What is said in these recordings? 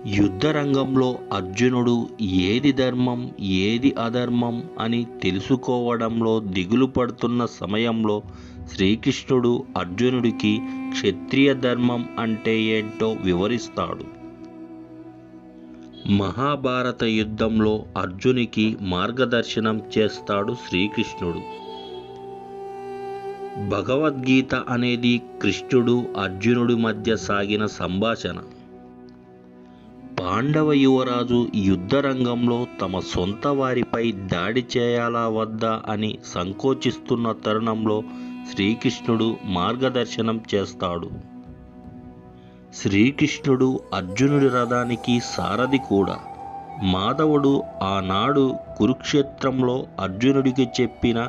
యుద్ధరంగంలో అర్జునుడు ఏది ధర్మం ఏది అధర్మం అని తెలుసుకోవడంలో దిగులు పడుతున్న సమయంలో శ్రీకృష్ణుడు అర్జునుడికి క్షత్రియ ధర్మం అంటే ఏంటో వివరిస్తాడు. మహాభారత యుద్ధంలో అర్జునికి మార్గదర్శనం చేస్తాడు శ్రీకృష్ణుడు. భగవద్గీత అనేది కృష్ణుడు అర్జునుడి మధ్య సాగిన సంభాషణ. పాండవ యువరాజు యుద్ధరంగంలో తమ సొంత వారిపై దాడి చేయాలా వద్దా అని సంకోచిస్తున్న తరుణంలో శ్రీకృష్ణుడు మార్గదర్శనం చేస్తాడు. శ్రీకృష్ణుడు అర్జునుడి రథానికి సారథి కూడా. మాధవుడు ఆనాడు కురుక్షేత్రంలో అర్జునుడికి చెప్పిన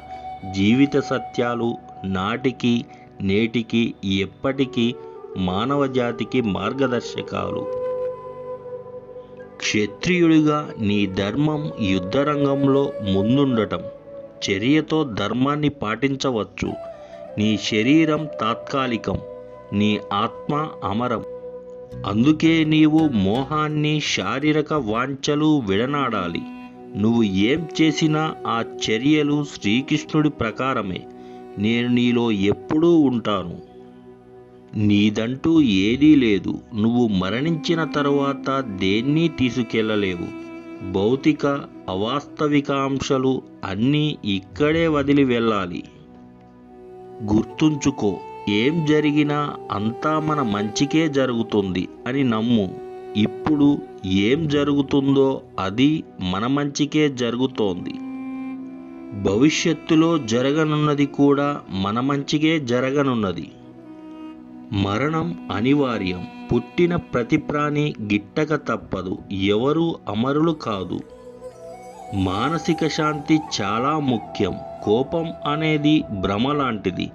జీవిత సత్యాలు నాటికి నేటికి ఎప్పటికీ మానవ జాతికి మార్గదర్శకాలు. క్షత్రియుడిగా నీ ధర్మం యుద్ధరంగంలో ముందుండటం. చర్యతో ధర్మాన్ని పాటించవచ్చు. నీ శరీరం తాత్కాలికం, నీ ఆత్మ అమరం. అందుకే నీవు మోహాన్ని, శారీరక వాంఛలు విడనాడాలి. నువ్వు ఏం చేసినా ఆ చర్యలు శ్రీకృష్ణుడి ప్రకారమే. నేను నీలో ఎప్పుడూ ఉంటాను. నీదంటూ ఏదీ లేదు. నువ్వు మరణించిన తరువాత దేన్నీ తీసుకెళ్ళలేవు. భౌతిక అవాస్తవిక అంశాలు అన్నీ ఇక్కడే వదిలి వెళ్ళాలి. గుర్తుంచుకో, ఏం జరిగినా అంతా మన మంచికే జరుగుతుంది అని నమ్ము. ఇప్పుడు ఏం జరుగుతుందో అది మన మంచికే జరుగుతోంది. భవిష్యత్తులో జరగనున్నది కూడా మన మంచికే జరగనున్నది. మరణం అనివార్యం. పుట్టిన ప్రతి ప్రాణి గిట్టక తప్పదు. ఎవరూ అమరులు కాదు. మానసిక శాంతి చాలా ముఖ్యం. కోపం అనేది భ్రమ లాంటిది.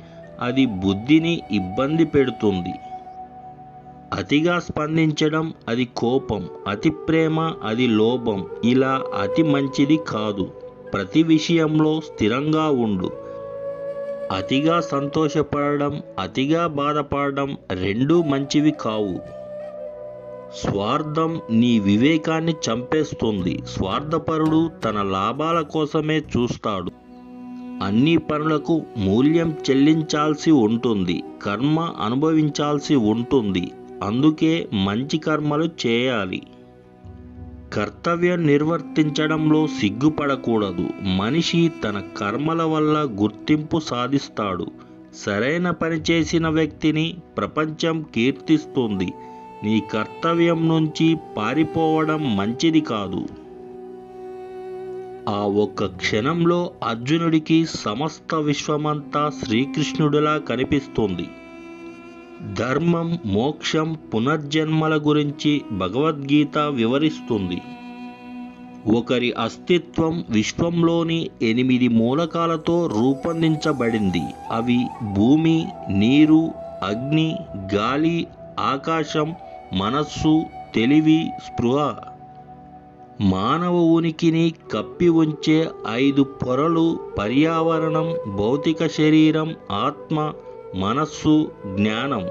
అది బుద్ధిని ఇబ్బంది పెడుతుంది. అతిగా స్పందించడం అది కోపం. అతి ప్రేమ అది లోభం. ఇలా అతి మంచిది కాదు. ప్రతి విషయంలో స్థిరంగా ఉండు. అతిగా సంతోషపడడం, అతిగా బాధపడడం రెండూ మంచివి కావు. స్వార్థం నీ వివేకాన్ని చంపేస్తుంది. స్వార్థపరుడు తన లాభాల కోసమే చూస్తాడు. అన్ని పనులకు మూల్యం చెల్లించాల్సి ఉంటుంది. కర్మ అనుభవించాల్సి ఉంటుంది. అందుకే మంచి కర్మలు చేయాలి. కర్తవ్యం నిర్వర్తించడంలో సిగ్గుపడకూడదు. మనిషి తన కర్మల వల్ల గుర్తింపు సాధిస్తాడు. సరైన పని చేసిన వ్యక్తిని ప్రపంచం కీర్తిస్తుంది. నీ కర్తవ్యం నుంచి పారిపోవడం మంచిది కాదు. ఆ ఒక్క క్షణంలో అర్జునుడికి సమస్త విశ్వమంతా శ్రీకృష్ణుడిలా కనిపిస్తుంది. ధర్మం, మోక్షం, పునర్జన్మల గురించి భగవద్గీత వివరిస్తుంది. ఒకరి అస్తిత్వం విశ్వంలోని 8 మూలకాలతో రూపొందించబడింది. అవి భూమి, నీరు, అగ్ని, గాలి, ఆకాశం, మనస్సు, తెలివి, స్పృహ. మానవ ఉనికిని కప్పి ఉంచే 5 పొరలు పర్యావరణం, భౌతిక శరీరం, ఆత్మ, మనస్సు, జ్ఞానం.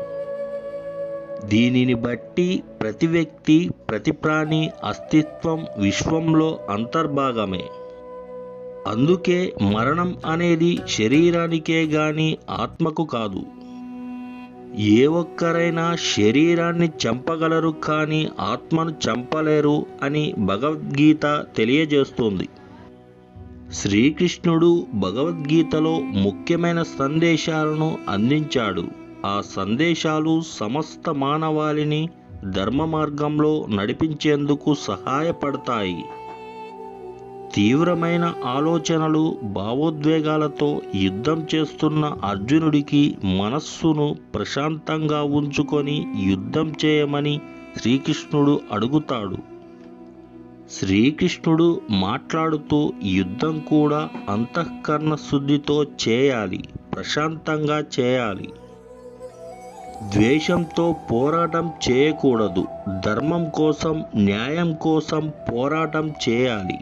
దీనిని బట్టి ప్రతి వ్యక్తి, ప్రతి ప్రాణి అస్తిత్వం విశ్వంలో అంతర్భాగమే. అందుకే మరణం అనేది శరీరానికే గాని ఆత్మకు కాదు. ఏ ఒక్కరైనా శరీరాన్ని చంపగలరు కానీ ఆత్మను చంపలేరు అని భగవద్గీత తెలియజేస్తుంది. శ్రీకృష్ణుడు భగవద్గీతలో ముఖ్యమైన సందేశాలను అందించాడు. ఆ సందేశాలు సమస్త మానవాళిని ధర్మ మార్గంలో నడిపించేందుకు సహాయపడతాయి. తీవ్రమైన ఆలోచనలు, భావోద్వేగాలతో యుద్ధం చేస్తున్న అర్జునుడికి మనస్సును ప్రశాంతంగా ఉంచుకొని యుద్ధం చేయమని శ్రీకృష్ణుడు అడుగుతాడు. శ్రీకృష్ణుడు మాట్లాడుతూ యుద్ధం కూడా అంతఃకరణ శుద్ధితో చేయాలి, ప్రశాంతంగా చేయాలి. ద్వేషంతో పోరాటం చేయకూడదు. ధర్మం కోసం, న్యాయం కోసం పోరాటం చేయాలి.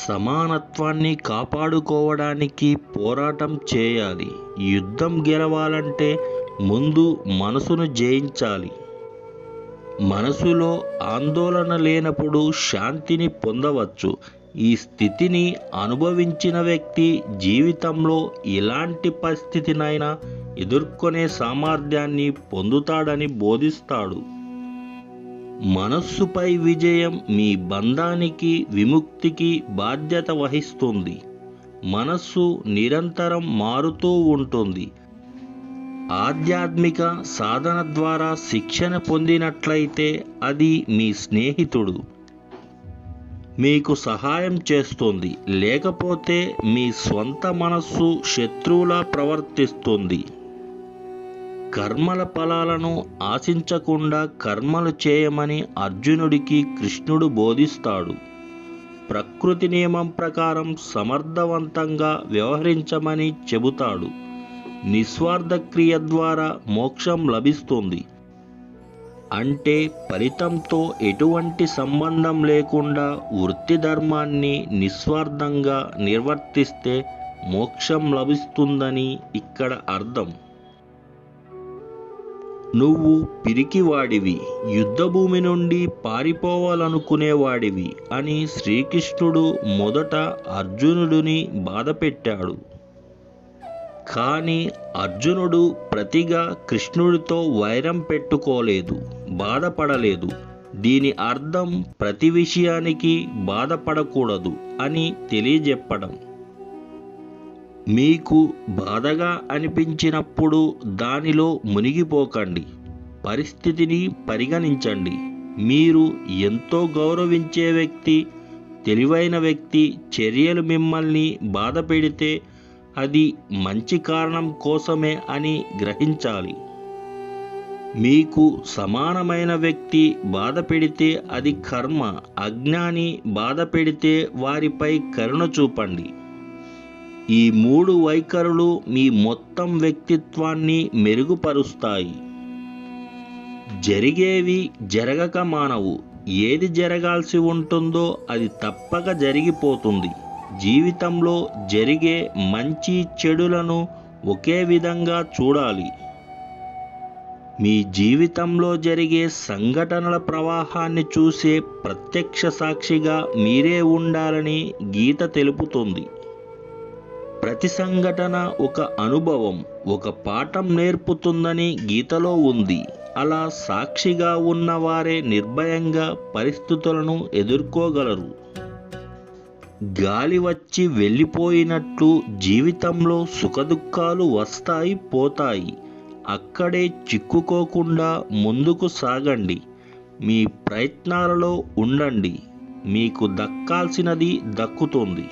సమానత్వాన్ని కాపాడుకోవడానికి పోరాటం చేయాలి. యుద్ధం గెలవాలంటే ముందు మనసును జయించాలి. మనసులో ఆందోళన లేనప్పుడు శాంతిని పొందవచ్చు. ఈ స్థితిని అనుభవించిన వ్యక్తి జీవితంలో ఎలాంటి పరిస్థితినైనా ఎదుర్కొనే సామర్థ్యాన్ని పొందుతాడని బోధిస్తాడు. మనస్సుపై విజయం మీ బంధానికి, విముక్తికి బాధ్యత వహిస్తుంది. మనస్సు నిరంతరం మారుతూ ఉంటుంది. ఆధ్యాత్మిక సాధన ద్వారా శిక్షణ పొందినట్లయితే అది మీ స్నేహితుడు, మీకు సహాయం చేస్తుంది. లేకపోతే మీ స్వంత మనస్సు శత్రువులా ప్రవర్తిస్తుంది. కర్మల ఫలాలను ఆశించకుండా కర్మలు చేయమని అర్జునుడికి కృష్ణుడు బోధిస్తాడు. ప్రకృతి నియమం ప్రకారం సమర్థవంతంగా వ్యవహరించమని చెబుతాడు. నిస్వార్థ క్రియ ద్వారా మోక్షం లభిస్తుంది. అంటే ఫలితంతో ఎటువంటి సంబంధం లేకుండా వృత్తి ధర్మాన్ని నిస్వార్థంగా నిర్వర్తిస్తే మోక్షం లభిస్తుందని ఇక్కడ అర్థం. నువ్వు పిరికివాడివి, యుద్ధభూమి నుండి పారిపోవాలనుకునేవాడివి అని శ్రీకృష్ణుడు మొదట అర్జునుడిని బాధపెట్టాడు. కానీ అర్జునుడు ప్రతిగా కృష్ణుడితో వైరం పెట్టుకోలేదు, బాధపడలేదు. దీని అర్థం ప్రతి విషయానికి బాధపడకూడదు అని తెలియజెప్పడం. మీకు బాధగా అనిపించినప్పుడు దానిలో మునిగిపోకండి. పరిస్థితిని పరిగణించండి. మీరు ఎంతో గౌరవించే వ్యక్తి, తెలివైన వ్యక్తి చర్యలు మిమ్మల్ని బాధ పెడితే అది మంచి కారణం కోసమే అని గ్రహించాలి. మీకు సమానమైన వ్యక్తి బాధ పెడితే అది కర్మ. అజ్ఞాని బాధ పెడితే వారిపై కరుణ చూపండి. ఈ 3 వైఖరులు మీ మొత్తం వ్యక్తిత్వాన్ని మెరుగుపరుస్తాయి. జరిగేవి జరగక మానవు. ఏది జరగాల్సి ఉంటుందో అది తప్పక జరిగిపోతుంది. జీవితంలో జరిగే మంచి చెడులను ఒకే విధంగా చూడాలి. మీ జీవితంలో జరిగే సంఘటనల ప్రవాహాన్ని చూసే ప్రత్యక్ష సాక్షిగా మీరే ఉండాలని గీత తెలుపుతుంది. ప్రతి సంఘటన ఒక అనుభవం, ఒక పాఠం నేర్పుతుందని గీతలో ఉంది. అలా సాక్షిగా ఉన్నవారే నిర్భయంగా పరిస్థితులను ఎదుర్కోగలరు. గాలి వచ్చి వెళ్ళిపోయినట్లు జీవితంలో సుఖదుఖాలు వస్తాయి, పోతాయి. అక్కడే చిక్కుకోకుండా ముందుకు సాగండి. మీ ప్రయత్నాలలో ఉండండి. మీకు దక్కాల్సినది దక్కుతుంది.